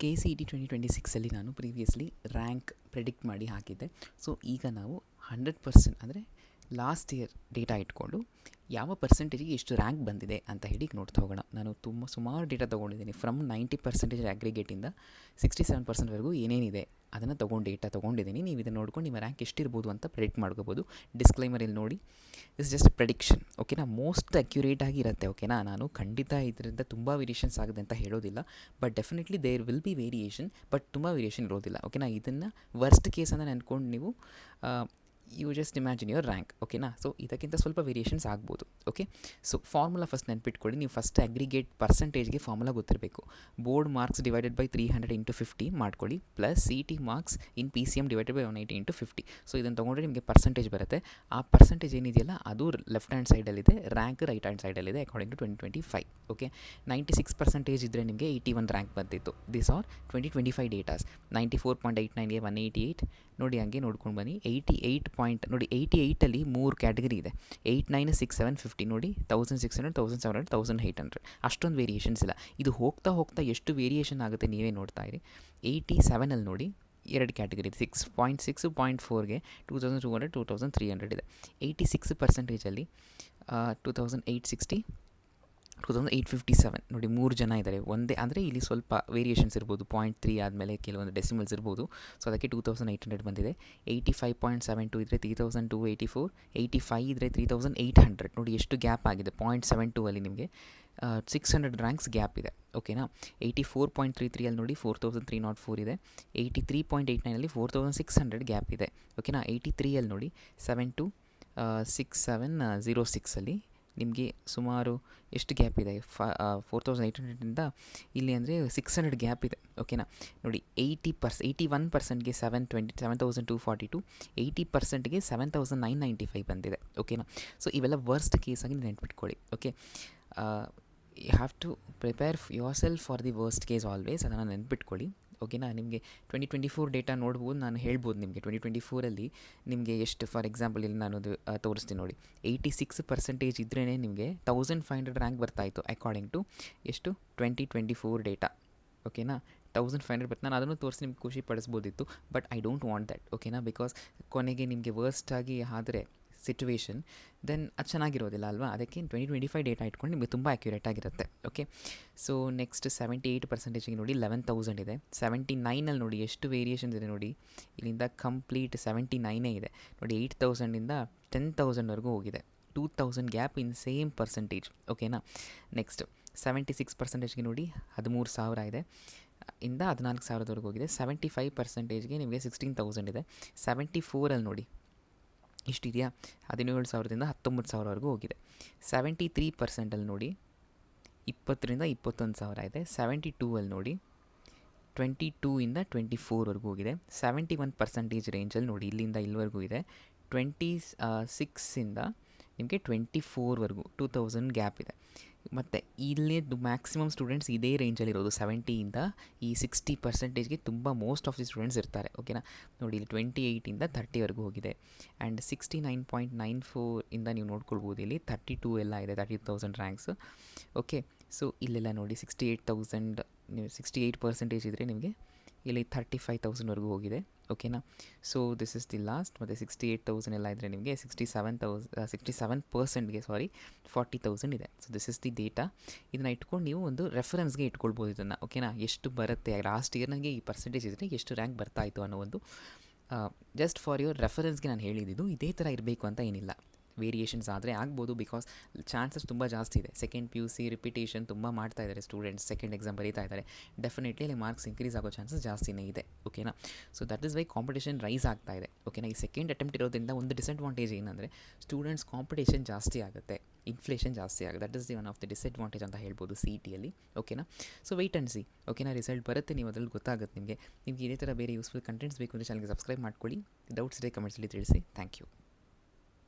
KCET 2026 ನಾನು previously rank predict ಮಾಡಿ ಹಾಕಿದ್ದೆ. ಸೊ ಈಗ ನಾವು 100% ಅಂದರೆ ಲಾಸ್ಟ್ ಇಯರ್ ಡೇಟಾ ಇಟ್ಕೊಂಡು ಯಾವ ಪರ್ಸೆಂಟೇಜಿಗೆ ಎಷ್ಟು ರ್ಯಾಂಕ್ ಬಂದಿದೆ ಅಂತ ಹೇಳಿ ನೋಡ್ತಾ ಹೋಗೋಣ. ನಾನು ಸುಮಾರು ಡೇಟಾ ತೊಗೊಂಡಿದ್ದೀನಿ. ಫ್ರಮ್ 90% ಅಗ್ರಿಗೇಟಿಂದ 67%ವರೆಗೂ ಏನೇನಿದೆ ಅದನ್ನು ಡೇಟಾ ತೊಗೊಂಡಿದ್ದೀನಿ. ನೀವು ಇದನ್ನು ನೋಡ್ಕೊಂಡು ನಿಮ್ಮ ರ್ಯಾಂಕ್ ಎಷ್ಟಿರ್ಬೋದು ಅಂತ ಪ್ರೆಡಿಕ್ಟ್ ಮಾಡ್ಕೋಬೋದು. ಡಿಸ್ಕ್ಲೈಮರ್ ಇಲ್ಲಿ ನೋಡಿ, ದಿಸ್ ಜಸ್ಟ್ ಪ್ರೆಡಿಕ್ಷನ್, ಓಕೆನಾ. ಮೋಸ್ಟ್ ಅಕ್ಯುರೇಟ್ ಆಗಿ ಇರುತ್ತೆ, ಓಕೆನಾ. ನಾನು ಖಂಡಿತ ಇದರಿಂದ ತುಂಬ ವೇರಿಯೇಷನ್ಸ್ ಆಗುತ್ತೆ ಅಂತ ಹೇಳೋದಿಲ್ಲ, but definitely there will be variation, but ತುಂಬ ವೇರಿಯೇಷನ್ ಇರೋದಿಲ್ಲ, ಓಕೆನಾ. ಇದನ್ನು ವರ್ಸ್ಟ್ ಕೇಸ್ ಅಂತ ನೆನ್ಕೊಂಡು ನೀವು you just imagine your rank, ಓಕೆನಾ. ಸೊ ಇದಕ್ಕಿಂತ ಸ್ವಲ್ಪ ವೇರಿಯೇಷನ್ಸ್ ಆಗ್ಬೋದು, ಓಕೆ. ಸೊ ಫಾರ್ಮುಲಾ ಫಸ್ಟ್ ನೆನ್ಪಿಟ್ಕೊಳ್ಳಿ. ನೀವು ಫಸ್ಟ್ ಅಗ್ರಿಗೇಟ್ ಪರ್ಸೆಂಟೇಜ್ಗೆ ಫಾರ್ಮುಲಾ ಗೊತ್ತಿರಬೇಕು. ಬೋರ್ಡ್ ಮಾರ್ಕ್ಸ್ ಡಿವೈಡೆಡ್ ಬೈ 300 × 50 ಮಾಡ್ಕೊಳ್ಳಿ, plus CT marks in PCM divided by 180 × 50. So ಇದನ್ನು ತೊಗೊಂಡ್ರೆ ನಿಮಗೆ ಪರ್ಸೆಂಟೇಜ್ ಬರುತ್ತೆ. ಆ ಪರ್ಸೆಂಟೇಜ್ ಏನಿದೆಯಲ್ಲ ಅದು ಲೆಫ್ಟ್ ಹ್ಯಾಂಡ್ ಸೈಡಲ್ಲಿದೆ, ರ್ಯಾಂಕ್ ರೈಟ್ ಹ್ಯಾಂಡ್ ಸೈಡಲ್ಲಿದೆ ಅಕಾರ್ಡಿಂಗ್ ಟು 2025, ಓಕೆ. 96% ಇದ್ದರೆ ನಿಮಗೆ 81 ರ್ಯಾಂಕ್ ಬಂದಿತ್ತು. This are 2025 datas. 94.89ಗೆ 188 ನೋಡಿ, ಹಂಗೆ ನೋಡ್ಕೊಂಡು ಬನ್ನಿ. 88 ನೋಡಿ, 88ಅಲ್ಲಿ 3 ಕ್ಯಾಟಗರಿ ಇದೆ. 89, 6, 7, 50 ನೋಡಿ, 1600, 1700, 1800, ಅಷ್ಟೊಂದು ವೇರಿಯೇಷನ್ಸ್ ಇಲ್ಲ. ಇದು ಹೋಗ್ತಾ ಹೋಗ್ತಾ ಎಷ್ಟು ವೇರಿಯೇಷನ್ ಆಗುತ್ತೆ ನೀವೇ ನೋಡ್ತಾ ಇರಿ. 87ಅಲ್ಲಿ ನೋಡಿ, 2 ಕ್ಯಾಟಗರಿ ಇದೆ. 6.6, 0.4ಗೆ 2200, 2300 ಇದೆ. 86%ಅಲ್ಲಿ 2860, 2857 ನೋಡಿ, 3 ಜನ ಇದ್ದಾರೆ. ಒಂದೇ ಅಂದರೆ ಇಲ್ಲಿ ಸ್ವಲ್ಪ ವೇರಿಯೇಷನ್ಸ್ ಇರ್ಬೋದು. 0.3 ಆದಮೇಲೆ ಕೆಲವೊಂದು ಡೆಸಿಮಲ್ಸ್ ಇರ್ಬೋದು. ಸೊ ಅದಕ್ಕೆ 2800 ಬಂದಿದೆ. 85.72 ಇದ್ದರೆ 3284, 85 ಇದ್ದರೆ 3800 ನೋಡಿ, ಎಷ್ಟು ಗ್ಯಾಪ್ ಆಗಿದೆ. 0.72 ಅಲ್ಲಿ ನಿಮಗೆ 600 ರ್ಯಾಂಕ್ಸ್ ಗ್ಯಾಪ್ ಇದೆ, ಓಕೆನಾ. 84.33 ಅಲ್ಲಿ ನೋಡಿ 4304 ಇದೆ. 83.89ಅಲ್ಲಿ 4600 ಗ್ಯಾಪ್ ಇದೆ, ಓಕೆನಾ. 83ಅಲ್ಲಿ ನೋಡಿ 726706 ಅಲ್ಲಿ ನಿಮಗೆ ಸುಮಾರು ಎಷ್ಟು ಗ್ಯಾಪ್ ಇದೆ, 4800ಇಂದ ಇಲ್ಲಿ ಅಂದರೆ 600 ಗ್ಯಾಪ್ ಇದೆ, ಓಕೆನಾ. ನೋಡಿ, 81%ಗೆ 7242, 80%ಗೆ 7995 ಬಂದಿದೆ, ಓಕೆನಾ. ಸೊ ಇವೆಲ್ಲ ವರ್ಸ್ಟ್ ಕೇಸಾಗಿ ನೆನ್ಪಿಟ್ಕೊಳ್ಳಿ, okay. You have to prepare yourself for the worst case always, ಅದನ್ನು ನೆನ್ಪಿಟ್ಕೊಳ್ಳಿ, ಓಕೆನಾ. ನಿಮಗೆ 2024 ಡೇಟಾ ನೋಡ್ಬೋದು, ನಾನು ಹೇಳ್ಬೋದು ನಿಮಗೆ 2024ಅಲ್ಲಿ ನಿಮಗೆ ಎಷ್ಟು. ಫಾರ್ ಎಕ್ಸಾಂಪಲ್ ಇಲ್ಲಿ ನಾನು ಅದು ತೋರಿಸ್ತೀನಿ ನೋಡಿ. 86% ಇದ್ರೇ ನಿಮಗೆ 1500 ರ್ಯಾಂಕ್ ಬರ್ತಾಯಿತ್ತು ಅಕಾರ್ಡಿಂಗ್ ಟು ಎಷ್ಟು 2024 ಡೇಟಾ, ಓಕೆನಾ. 1500 ಬರ್ತಾ ನಾನು ಅದನ್ನು ತೋರಿಸಿ ನಿಮ್ಗೆ ಖುಷಿ ಪಡಿಸ್ಬೋದಿತ್ತು, but I don't want that, ಓಕೆನಾ. ಬಿಕಾಸ್ ಕೊನೆಗೆ ನಿಮಗೆ ವರ್ಸ್ಟ್ ಆಗಿ ಆದರೆ ಸಿಚುವೇಶನ್ ದೆನ್ ಅದು ಚೆನ್ನಾಗಿರೋದಿಲ್ಲ ಅಲ್ವಾ. ಅದಕ್ಕೆ 2025 ಡೇಟಾ ಇಟ್ಕೊಂಡು ನಿಮಗೆ ತುಂಬ ಅಕ್ಯುರೇಟ್ ಆಗಿರುತ್ತೆ, ಓಕೆ. ಸೊ ನೆಕ್ಸ್ಟ್ 78%ಗೆ ನೋಡಿ 11000 ಇದೆ. 79ಅಲ್ಲಿ ನೋಡಿ ಎಷ್ಟು ವೇರಿಯೇಷನ್ಸ್ ಇದೆ ನೋಡಿ, ಇಲ್ಲಿಂದ ಕಂಪ್ಲೀಟ್ 79 ಇದೆ ನೋಡಿ. 8000ಇಂದ 10000ವರೆಗೂ ಹೋಗಿದೆ. 2000 ಗ್ಯಾಪ್ ಇನ್ ಸೇಮ್ ಪರ್ಸೆಂಟೇಜ್, ಓಕೆನಾ. ನೆಕ್ಸ್ಟ್ 76%ಗೆ ನೋಡಿ 13000 ಇದೆ, ಇಂದ 14000ವರೆಗೂ ಹೋಗಿದೆ. 75%ಗೆ ನಿಮಗೆ 16000 ಇದೆ. 74ಅಲ್ಲಿ ನೋಡಿ ಇಷ್ಟಿದೆಯಾ, 17000ದಿಂದ 19000ವರೆಗೂ ಹೋಗಿದೆ. 73%ಅಲ್ಲಿ ನೋಡಿ 20ರಿಂದ 21000 ಇದೆ. 72ಅಲ್ಲಿ ನೋಡಿ 22ಇಂದ 24ವರೆಗೂ ಹೋಗಿದೆ. 71% ರೇಂಜಲ್ಲಿ ನೋಡಿ, ಇಲ್ಲಿಂದ ಇಲ್ಲಿವರೆಗೂ ಇದೆ. 26ಇಂದ ನಿಮಗೆ 24ವರೆಗೂ 2000 ಗ್ಯಾಪ್ ಇದೆ. ಮತ್ತು ಇಲ್ಲೇ ಮ್ಯಾಕ್ಸಿಮಮ್ ಸ್ಟೂಡೆಂಟ್ಸ್ ಇದೇ ರೇಂಜಲ್ಲಿರೋದು. 70ಇಂದ ಈ 60%ಗೆ ತುಂಬ ಮೋಸ್ಟ್ ಆಫ್ ದಿ ಸ್ಟೂಡೆಂಟ್ಸ್ ಇರ್ತಾರೆ, ಓಕೆನಾ. ನೋಡಿ, ಇಲ್ಲಿ 28ಇಂದ 30ವರೆಗೂ ಹೋಗಿದೆ. ಆ್ಯಂಡ್ 69.94ಇಂದ ನೀವು ನೋಡ್ಕೊಳ್ಬೋದು, ಇಲ್ಲಿ 32 ಎಲ್ಲ ಇದೆ, 30,000 ರ್ಯಾಂಕ್ಸ್, ಓಕೆ. ಸೊ ಇಲ್ಲೆಲ್ಲ ನೋಡಿ 68,000, ನೀವು 68% ಇದ್ದರೆ ನಿಮಗೆ ಇಲ್ಲಿ 35,000ವರೆಗೂ ಹೋಗಿದೆ, ಓಕೆನಾ. So this is the last. ಮತ್ತು 68,000 ಎಲ್ಲ ಇದ್ದರೆ ನಿಮಗೆ 67%ಗೆ 40,000 ಇದೆ. So this is the data. ಇದನ್ನು ಇಟ್ಕೊಂಡು ನೀವು ಒಂದು ರೆಫರೆನ್ಸ್ಗೆ ಇಟ್ಕೊಳ್ಬೋದು ಇದನ್ನು, ಓಕೆನಾ. ಎಷ್ಟು ಬರುತ್ತೆ ಲಾಸ್ಟ್ ಇಯರ್ ನನಗೆ ಈ ಪರ್ಸೆಂಟೇಜ್ ಇದ್ದರೆ ಎಷ್ಟು ರ್ಯಾಂಕ್ ಬರ್ತಾಯಿತ್ತು ಅನ್ನೋ ಒಂದು ಜಸ್ಟ್ ಫಾರ್ ಯುವರ್ ರೆಫರೆನ್ಸ್ಗೆ ನಾನು ಹೇಳಿದ್ದು. ಇದೇ ಥರ ಇರಬೇಕು ಅಂತ ಏನಿಲ್ಲ, ವೇರಿಯೇಷನ್ಸ್ ಆದರೆ ಆಗ್ಬೋದು. ಬಿಕಾಸ್ ಚಾನ್ಸಸ್ ತುಂಬ ಜಾಸ್ತಿ ಇದೆ. ಸೆಕೆಂಡ್ PUC ರಿಪಿಟೇಷನ್ ತುಂಬ ಮಾಡ್ತಾ ಇದ್ದಾರೆ ಸ್ಟೂಡೆಂಟ್ಸ್, ಸೆಕೆಂಡ್ ಎಕ್ಸಾಮ್ ಬರೀತಾ ಇದ್ದಾರೆ. ಡೆಫಿನೆಟ್ಲಿ ಅಲ್ಲಿ ಮಾರ್ಕ್ಸ್ ಇನ್ಕ್ರೀಸ್ ಆಗೋ ಚಾನ್ಸಸ್ ಜಾಸ್ತಿನೇ ಇದೆ, ಓಕೆನಾ. So that is why competition rise ಆಗ್ತಾ ಇದೆ, ಓಕೆನಾ. ಈ ಸೆಕೆಂಡ್ ಅಟೆಂಪ್ಟ್ ಇರೋದ್ರಿಂದ ಒಂದು ಡಿಸಡ್ವಾಂಟೇಜ್ ಏನಂದರೆ ಸ್ಟೂಡೆಂಟ್ಸ್ ಕಾಂಪಿಟೇಷನ್ ಜಾಸ್ತಿ ಆಗುತ್ತೆ, ಇನ್ಫ್ಲೇಷನ್ ಜಾಸ್ತಿ ಆಗುತ್ತೆ. That is the one of the disadvantage ಅಂತ ಹೇಳ್ಬೋದು CETಯಲ್ಲಿ, ಓಕೆನಾ. ಸೊ ವೆಯ್ಟ್ ಆ್ಯಂಡ್ ಸಿ, ಓಕೆನಾ. ರಿಸಲ್ಟ್ ಬರುತ್ತೆ, ನೀವು ಅದ್ರಲ್ಲಿ ಗೊತ್ತಾಗುತ್ತೆ ನಿಮಗೆ. ನಿಮಗೆ ಇದೇ ಥರ ಬೇರೆ ಯೂಸ್ಫುಲ್ ಕಂಟೆಂಟ್ಸ್ ಬೇಕು ಅಂದರೆ ಚಾನಲ್ಗೆ ಸಬ್ಸ್ಕ್ರೈಬ್ ಮಾಡ್ಕೊಳ್ಳಿ. ಡೌಟ್ಸ್ ಇದ್ದರೆ ಕಮೆಂಟ್ಸಲ್ಲಿ ತಿಳಿಸಿ. Thank you.